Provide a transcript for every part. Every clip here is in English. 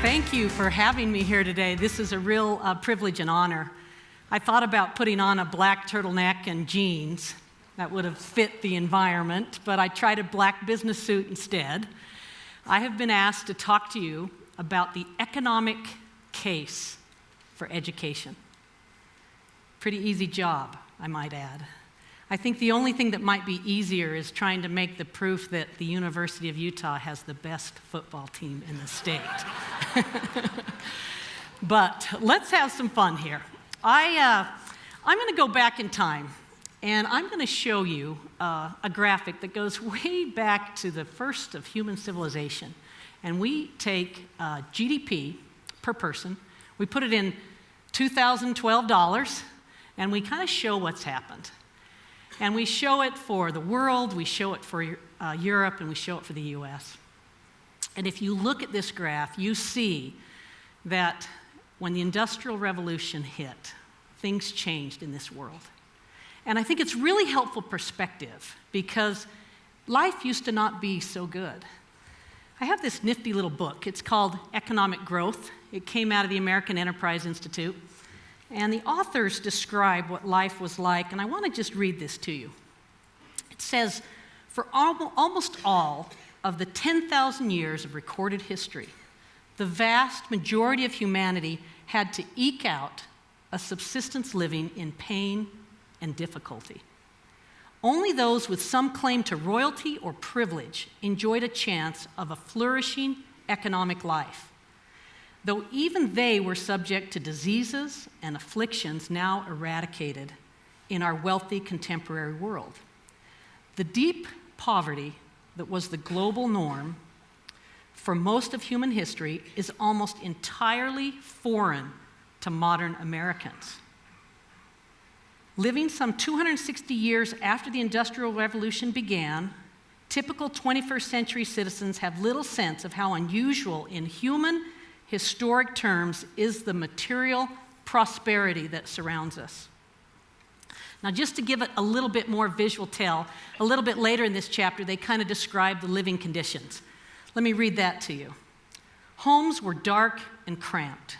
Thank you for having me here today. This is a real privilege and honor. I thought about putting on a black turtleneck and jeans. That would have fit the environment, but I tried a black business suit instead. I have been asked to talk to you about the economic case for education. Pretty easy job, I might add. I think the only thing that might be easier is trying to make the proof that the University of Utah has the best football team in the state. But let's have some fun here. I'm going to go back in time, and I'm going to show you a graphic that goes way back to the first of human civilization. And we take GDP per person, we put it in $2012, and we kind of show what's happened. And we show it for the world, we show it for Europe, and we show it for the US. And if you look at this graph, you see that when the Industrial Revolution hit, things changed in this world. And I think it's really helpful perspective because life used to not be so good. I have this nifty little book. It's called Economic Growth. It came out of the American Enterprise Institute. And the authors describe what life was like, and I want to just read this to you. It says, for almost all of the 10,000 years of recorded history, the vast majority of humanity had to eke out a subsistence living in pain and difficulty. Only those with some claim to royalty or privilege enjoyed a chance of a flourishing economic life, though even they were subject to diseases and afflictions now eradicated in our wealthy contemporary world. The deep poverty that was the global norm for most of human history is almost entirely foreign to modern Americans. Living some 260 years after the Industrial Revolution began, typical 21st century citizens have little sense of how unusual in human historic terms is the material prosperity that surrounds us. Now, just to give it a little bit more visual tell, a little bit later in this chapter, they kind of describe the living conditions. Let me read that to you. Homes were dark and cramped.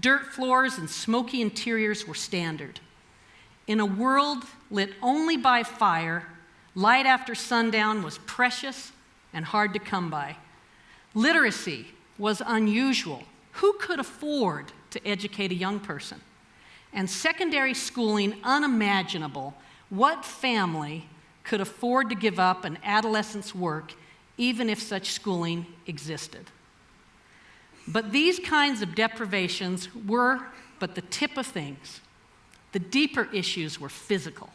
Dirt floors and smoky interiors were standard. In a world lit only by fire, light after sundown was precious and hard to come by. Literacy was unusual. Who could afford to educate a young person? And secondary schooling unimaginable. What family could afford to give up an adolescent's work even if such schooling existed? But these kinds of deprivations were but the tip of things. The deeper issues were physical.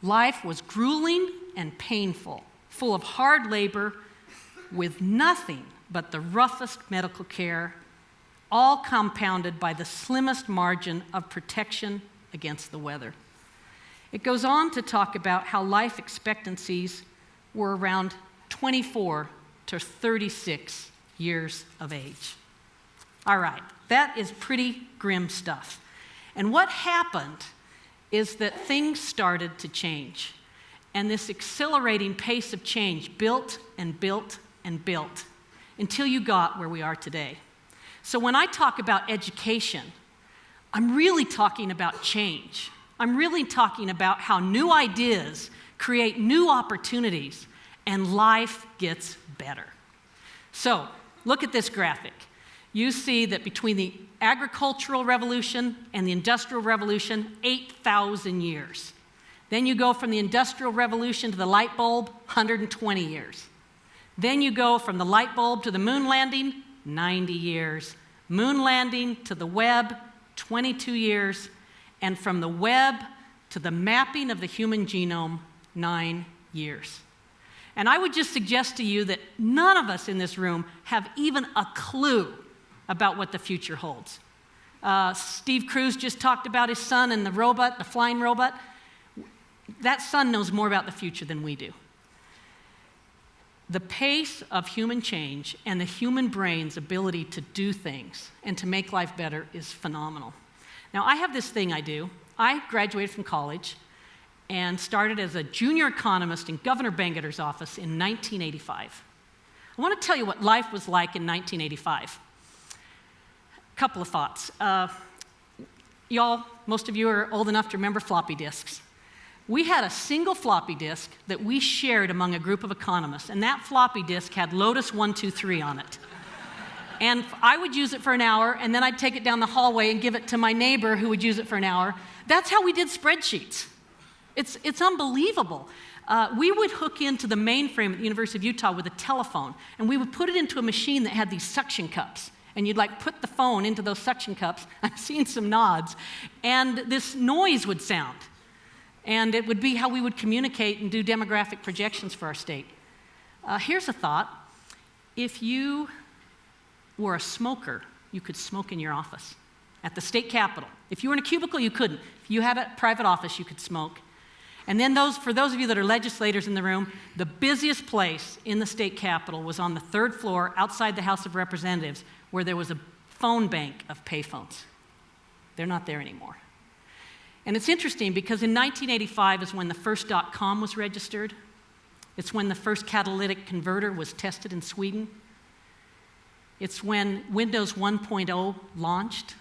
Life was grueling and painful, full of hard labor, with nothing but the roughest medical care, all compounded by the slimmest margin of protection against the weather. It goes on to talk about how life expectancies were around 24 to 36 years of age. All right, that is pretty grim stuff. And what happened is that things started to change. And this accelerating pace of change built and built and built until you got where we are today. So when I talk about education, I'm really talking about change. I'm really talking about how new ideas create new opportunities and life gets better. So look at this graphic. You see that between the agricultural revolution and the industrial revolution, 8,000 years. Then you go from the industrial revolution to the light bulb, 120 years. Then you go from the light bulb to the moon landing, 90 years. Moon landing to the web, 22 years. And from the web to the mapping of the human genome, 9 years. And I would just suggest to you that none of us in this room have even a clue about what the future holds. Steve Cruz just talked about his son and the robot, the flying robot. That son knows more about the future than we do. The pace of human change and the human brain's ability to do things and to make life better is phenomenal. Now, I have this thing I do. I graduated from college and started as a junior economist in Governor Bangerter's office in 1985. I want to tell you what life was like in 1985. A couple of thoughts. Y'all, most of you are old enough to remember floppy disks. We had a single floppy disk that we shared among a group of economists, and that floppy disk had Lotus 123 on it. And I would use it for an hour, and then I'd take it down the hallway and give it to my neighbor who would use it for an hour. That's how we did spreadsheets. It's unbelievable. We would hook into the mainframe at the University of Utah with a telephone, and we would put it into a machine that had these suction cups. And you'd like put the phone into those suction cups. I've seen some nods. And this noise would sound. And it would be how we would communicate and do demographic projections for our state. Here's a thought. If you were a smoker, you could smoke in your office at the state capitol. If you were in a cubicle, you couldn't. If you had a private office, you could smoke. And then for those of you that are legislators in the room, the busiest place in the state capitol was on the third floor outside the House of Representatives, where there was a phone bank of payphones. They're not there anymore. And it's interesting because in 1985 is when the first .com was registered. It's when the first catalytic converter was tested in Sweden. It's when Windows 1.0 launched.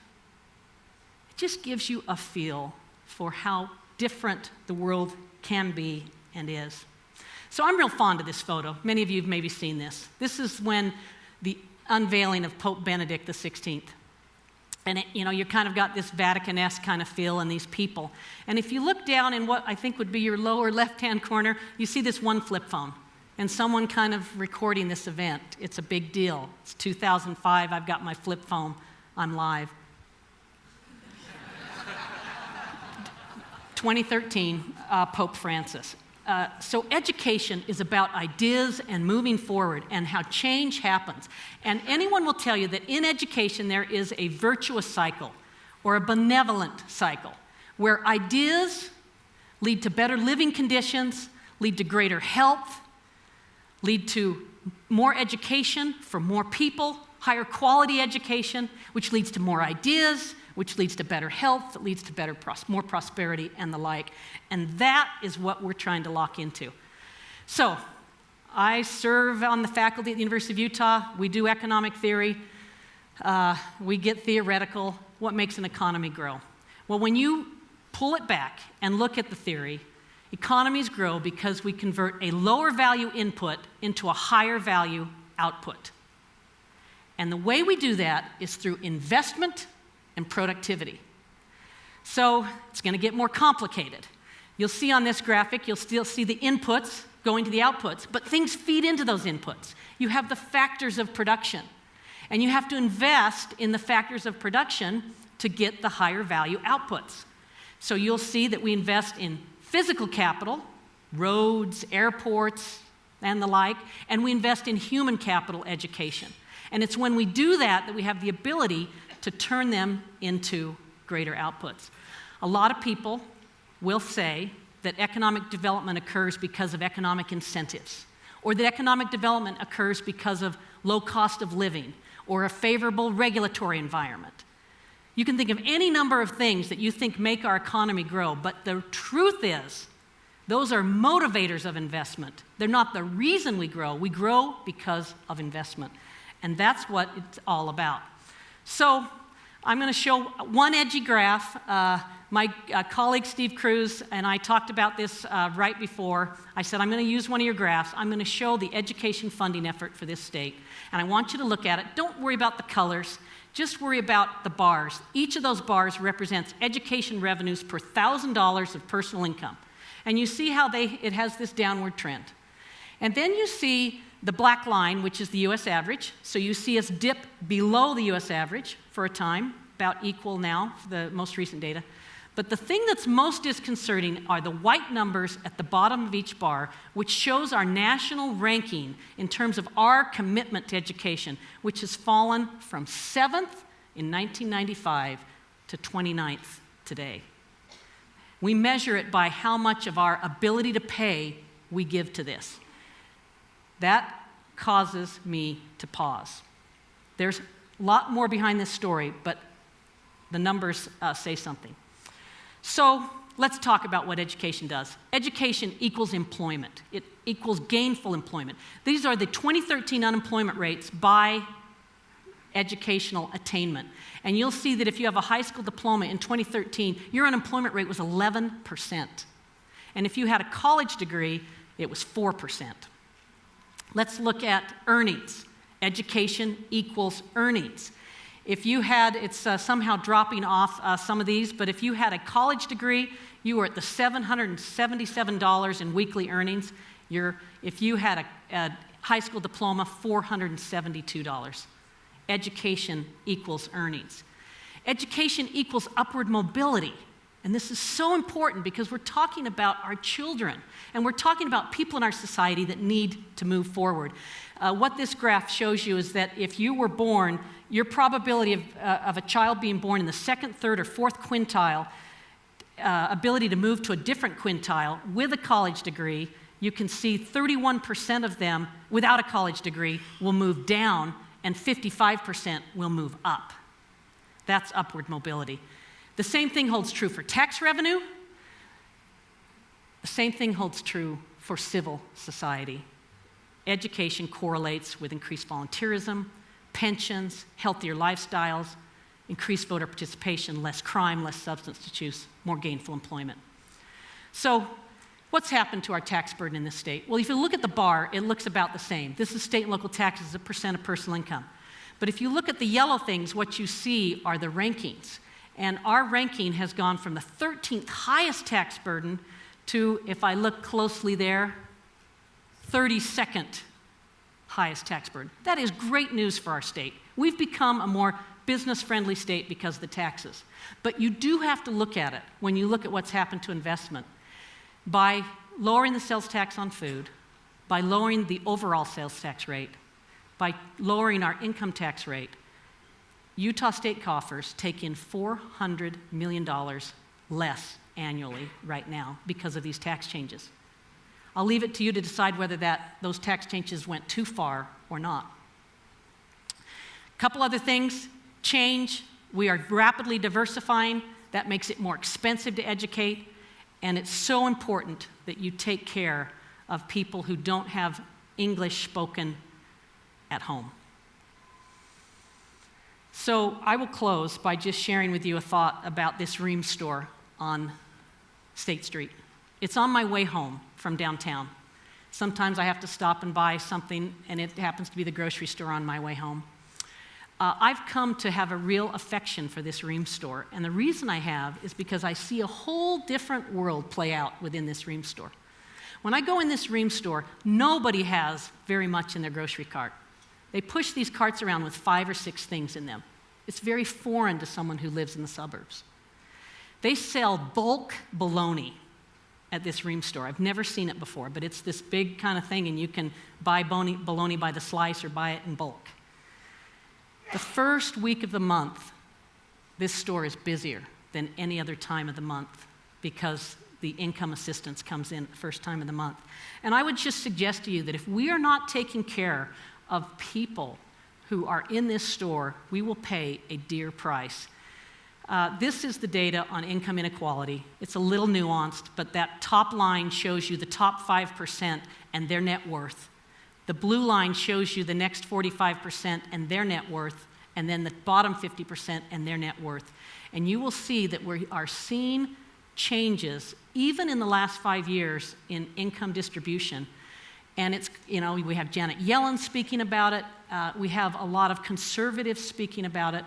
It just gives you a feel for how different the world can be and is. So I'm real fond of this photo. Many of you have maybe seen this. This is when the unveiling of Pope Benedict XVI. And you kind of got this Vatican-esque kind of feel in these people. And if you look down in what I think would be your lower left-hand corner, you see this one flip phone. And someone kind of recording this event. It's a big deal. It's 2005. I've got my flip phone. I'm live. 2013, Pope Francis. So education is about ideas and moving forward and how change happens. And anyone will tell you that in education there is a virtuous cycle or a benevolent cycle where ideas lead to better living conditions, lead to greater health, lead to more education for more people, higher quality education, which leads to more ideas, which leads to better health, that leads to more prosperity and the like. And that is what we're trying to lock into. So I serve on the faculty at the University of Utah. We do economic theory. We get theoretical. What makes an economy grow? Well, when you pull it back and look at the theory, economies grow because we convert a lower value input into a higher value output. And the way we do that is through investment and productivity. So it's going to get more complicated. You'll see on this graphic, you'll still see the inputs going to the outputs, but things feed into those inputs. You have the factors of production, and you have to invest in the factors of production to get the higher value outputs. So you'll see that we invest in physical capital, roads, airports, and the like, and we invest in human capital, education. And it's when we do that that we have the ability to turn them into greater outputs. A lot of people will say that economic development occurs because of economic incentives, or that economic development occurs because of low cost of living, or a favorable regulatory environment. You can think of any number of things that you think make our economy grow, but the truth is, those are motivators of investment. They're not the reason we grow. We grow because of investment. And that's what it's all about. So I'm going to show one edgy graph. My colleague Steve Cruz and I talked about this right before. I said, I'm going to use one of your graphs. I'm going to show the education funding effort for this state. And I want you to look at it. Don't worry about the colors. Just worry about the bars. Each of those bars represents education revenues per $1,000 of personal income. And you see how it has this downward trend. And then you see the black line, which is the U.S. average. So you see us dip below the U.S. average for a time, about equal now for the most recent data. But the thing that's most disconcerting are the white numbers at the bottom of each bar, which shows our national ranking in terms of our commitment to education, which has fallen from 7th in 1995 to 29th today. We measure it by how much of our ability to pay we give to this. That causes me to pause. There's a lot more behind this story, but the numbers say something. So let's talk about what education does. Education equals employment. It equals gainful employment. These are the 2013 unemployment rates by educational attainment. And you'll see that if you have a high school diploma in 2013, your unemployment rate was 11%. And if you had a college degree, it was 4%. Let's look at earnings. Education equals earnings. If you had, it's somehow dropping off some of these, but if you had a college degree, you were at the $777 in weekly earnings. If you had a high school diploma, $472. Education equals earnings. Education equals upward mobility. And this is so important because we're talking about our children, and we're talking about people in our society that need to move forward. What this graph shows you is that if you were born, your probability of a child being born in the second, third, or fourth quintile, ability to move to a different quintile with a college degree, you can see 31% of them without a college degree will move down, and 55% will move up. That's upward mobility. The same thing holds true for tax revenue. The same thing holds true for civil society. Education correlates with increased volunteerism, pensions, healthier lifestyles, increased voter participation, less crime, less substance use, more gainful employment. So, what's happened to our tax burden in this state? Well, if you look at the bar, it looks about the same. This is state and local taxes as a percent of personal income. But if you look at the yellow things, what you see are the rankings. And our ranking has gone from the 13th highest tax burden to, if I look closely there, 32nd highest tax burden. That is great news for our state. We've become a more business-friendly state because of the taxes. But you do have to look at it when you look at what's happened to investment. By lowering the sales tax on food, by lowering the overall sales tax rate, by lowering our income tax rate, Utah state coffers take in $400 million less annually right now because of these tax changes. I'll leave it to you to decide whether those tax changes went too far or not. A couple other things. Change. We are rapidly diversifying. That makes it more expensive to educate. And it's so important that you take care of people who don't have English spoken at home. So I will close by just sharing with you a thought about this Ream store on State Street. It's on my way home from downtown. Sometimes I have to stop and buy something, and it happens to be the grocery store on my way home. I've come to have a real affection for this Ream store, and the reason I have is because I see a whole different world play out within this Ream store. When I go in this Ream store, nobody has very much in their grocery cart. They push these carts around with 5 or 6 things in them. It's very foreign to someone who lives in the suburbs. They sell bulk bologna at this Ream store. I've never seen it before, but it's this big kind of thing, and you can buy bologna by the slice or buy it in bulk. The first week of the month, this store is busier than any other time of the month because the income assistance comes in the first time of the month. And I would just suggest to you that if we are not taking care of people who are in this store, we will pay a dear price. This is the data on income inequality. It's a little nuanced, but that top line shows you the top 5% and their net worth. The blue line shows you the next 45% and their net worth, and then the bottom 50% and their net worth. And you will see that we are seeing changes, even in the last 5 years, in income distribution. And it's, we have Janet Yellen speaking about it. We have a lot of conservatives speaking about it.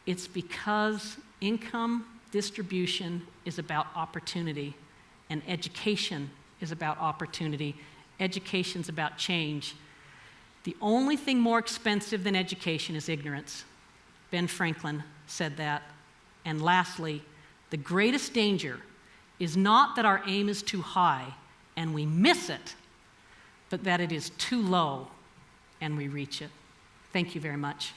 It's because income distribution is about opportunity, and education is about opportunity. Education's about change. The only thing more expensive than education is ignorance. Ben Franklin said that. And lastly, the greatest danger is not that our aim is too high and we miss it, but that it is too low and we reach it. Thank you very much.